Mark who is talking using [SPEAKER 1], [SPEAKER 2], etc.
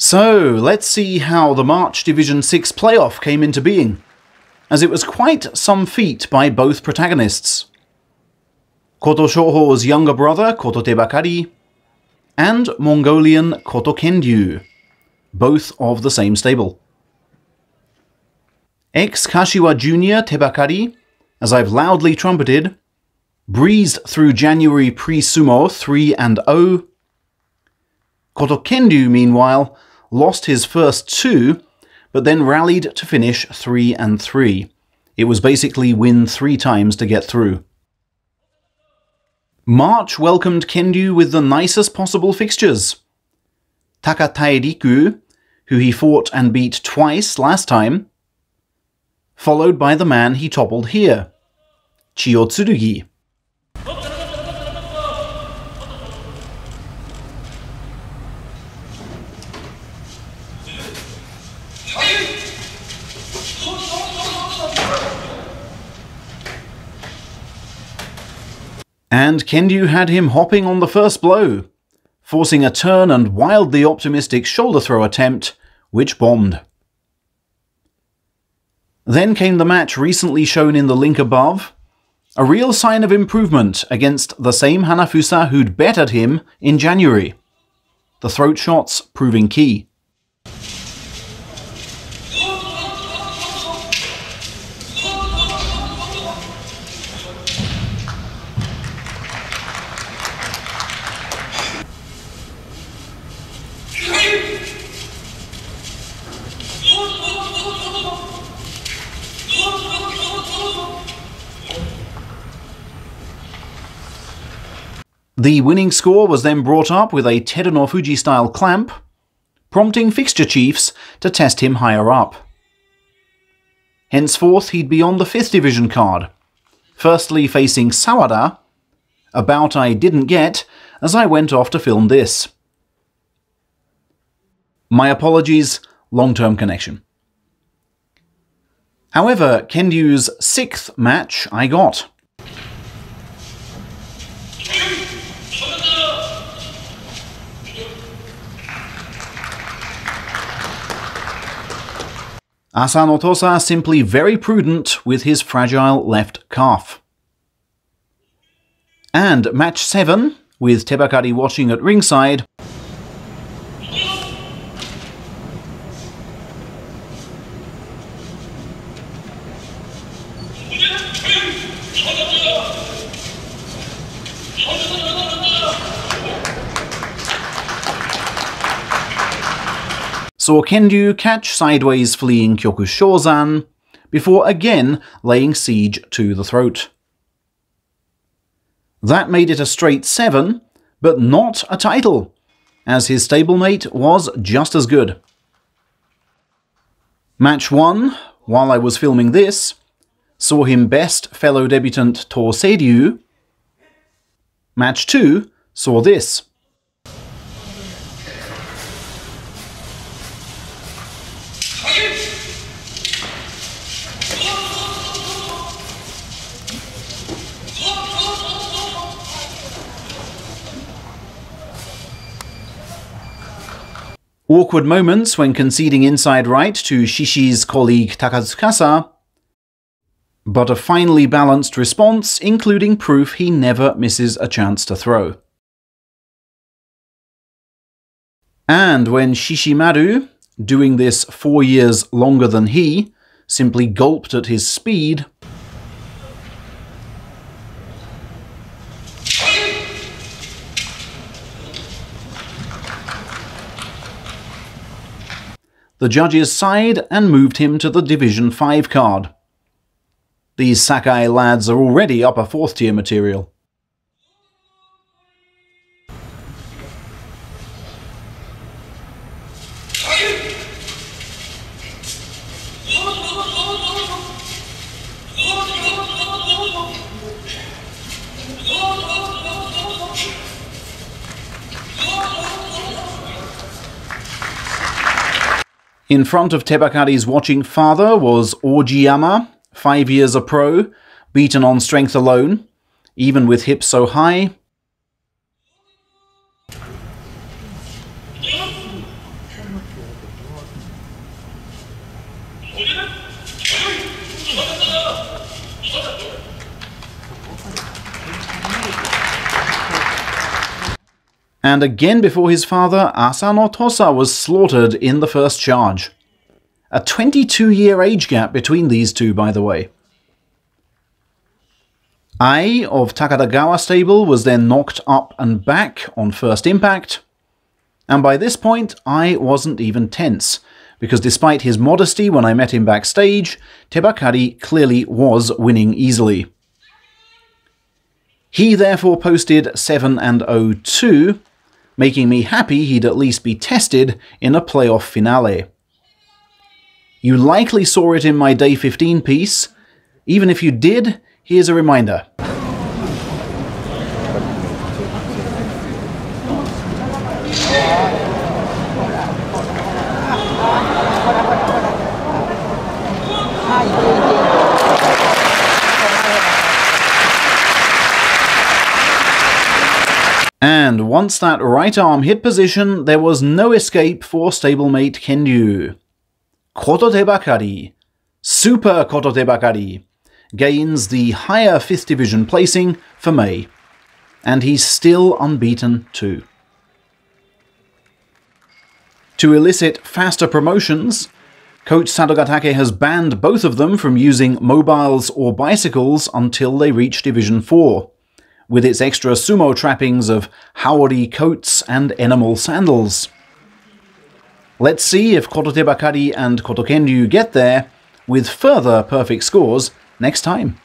[SPEAKER 1] So, let's see how the March Division 6 playoff came into being, as it was quite some feat by both protagonists. Koto Shoho's younger brother, Kototebakari, and Mongolian Koto Kendyu, both of the same stable. Ex-Kashiwa Junior Tebakari, as I've loudly trumpeted, breezed through January Pre-sumo 3-0. Koto Kendyu, meanwhile, lost his first two, but then rallied to finish 3-3. It was basically win 3 times to get through. March welcomed Kendyu with the nicest possible fixtures. Takatae Riku, who he fought and beat twice last time, followed by the man he toppled here, Chiyo Tsurugi. And Kendyu had him hopping on the first blow, forcing a turn and wildly optimistic shoulder throw attempt, which bombed. Then came the match recently shown in the link above, a real sign of improvement against the same Hanafusa who'd bettered him in January. The throat shots proving key. The winning score was then brought up with a Teruno Fuji-style clamp, prompting fixture chiefs to test him higher up. Henceforth, he'd be on the 5th division card, firstly facing Sawada, a bout I didn't get as I went off to film this. My apologies, long-term connection. However, Kendyu's 6th match I got. Asano Tosa simply very prudent with his fragile left calf. And match 7, with Tebakari watching at ringside, saw Kendyu catch sideways fleeing Kyokushozan, before again laying siege to the throat. That made it a straight 7, but not a title, as his stablemate was just as good. Match 1, while I was filming this, saw him best fellow debutant Toseiryu. Match 2 saw this. Awkward moments when conceding inside right to Shishi's colleague Takatsukasa, but a finely balanced response, including proof he never misses a chance to throw. And when Shishimaru, doing this 4 years longer than he, simply gulped at his speed, the judges sighed and moved him to the Division 5 card. These Sakai lads are already upper 4th tier material. In front of Tebakari's watching father was Ojiyama, 5 years a pro, beaten on strength alone, even with hips so high. And again before his father, Asano Tosa was slaughtered in the first charge. A 22-year age gap between these two, by the way. Ai of Takadagawa stable was then knocked up and back on first impact. And by this point, Ai wasn't even tense, because despite his modesty when I met him backstage, Tebakari clearly was winning easily. He therefore posted 7-0-2, making me happy he'd at least be tested in a playoff finale. You likely saw it in my Day 15 piece. Even if you did, here's a reminder. And once that right arm hit position, there was no escape for stablemate Kendyu. Kototebakari, Super Kototebakari, gains the higher 5th division placing for May. And he's still unbeaten too. To elicit faster promotions, Coach Sadogatake has banned both of them from using mobiles or bicycles until they reach Division 4. With its extra sumo trappings of haori coats and enamel sandals. Let's see if Kototebakari and Kotokendyu get there with further perfect scores next time.